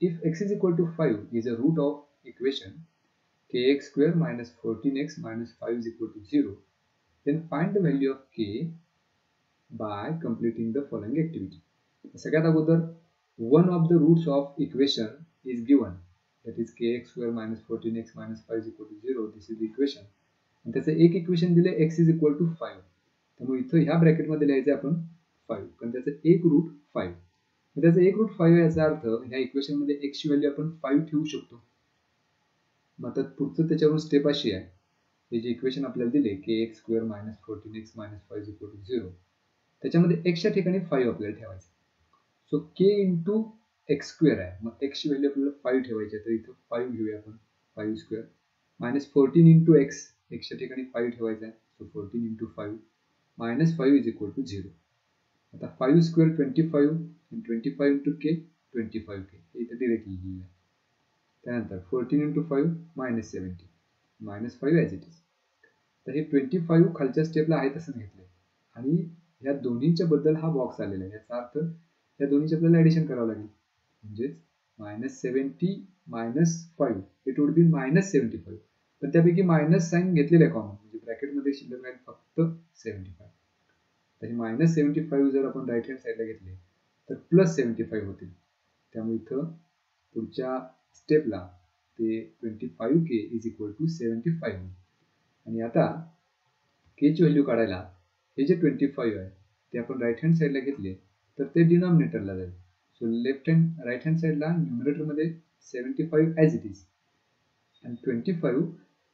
if x is equal to 5 is a root of equation kx square minus 14x minus 5 is equal to 0, then find the value of k by completing the following activity. सगळ्यात अगोदर one of the roots of equation is given, that is kx square minus 14x minus 5 is equal to 0. This is the equation. आणि त्याचं एक equation दिले x is equal to 5. त्यामुळे इथं ह्या ब्रॅकेटमध्ये लिहायचं आपण 5, कारण त्याचं एक रूट 5. त्याचं एक रूट 5 याचा अर्थ ह्या इक्वेशनमध्ये x ची व्हॅल्यू आपण 5 ठेवू शकतो. मग आता पुढचं त्याच्यावरून स्टेप अशी आहे, हे जे इक्वेशन आपल्याला दिले kx square minus 14x minus 5 is equal to 0, त्याच्यामध्ये x च्या ठिकाणी 5 आपल्याला ठेवायचं. So k into x square आहे, मग x ची व्हॅल्यू आपल्याला 5 ठेवायची आहे, तर इथं 5 घेऊया आपण, 5 स्क्वेअर मायनस 14 इंटू एक्स, च्या ठिकाणी 5 ठेवायचं आहे, so 14 into 5 minus 5 is equal to 0. आता 5 स्क्वेअर 25 आणि 25 इंटू के 25k, हे इथं डिरेक्टली लिहिलं आहे. त्यानंतर 14 into 5 minus 70 minus 5 as it is. तर हे 25 खालच्या स्टेपला आहे तसं घेतलंय आणि ह्या दोन्हीच्या बद्दल हा बॉक्स आलेला आहे. याचा अर्थ या दोन्हीचे आपल्याला ॲडिशन करावं लागेल, म्हणजेच minus 70 minus 5 it would be minus 75, पण त्यापैकी मायनस साईन घेतलेलं आहे कॉमन, म्हणजे ब्रॅकेटमध्ये शिल्लक राहील फक्त 75. तर हे मायनस 75 जर आपण राईट हँड साईडला घेतले तर प्लस 75 होतील. त्यामुळे इथं पुढच्या स्टेपला ते 25k इज इक्वल टू 75 होईल. आणि आता के ची व्हॅल्यू काढायला हे जे 25 आहे ते आपण राईट हँड साईडला घेतले तर ते डिनॉमिनेटरला जाईल. सो राईट हँड साईडला न्यूमरेटरमध्ये 75 ॲज इट इज, आणि 25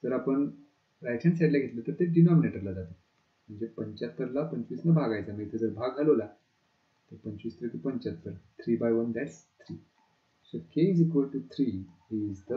जर आपण राईट हँड साईडला घेतलं तर ते डिनॉमिनेटरला जाते, म्हणजे 75ला 25 ने भागायचं. मग इथे जर भाग घालवला तर 25 3 75, 3/1 that's 3. So k is equal to 3 is the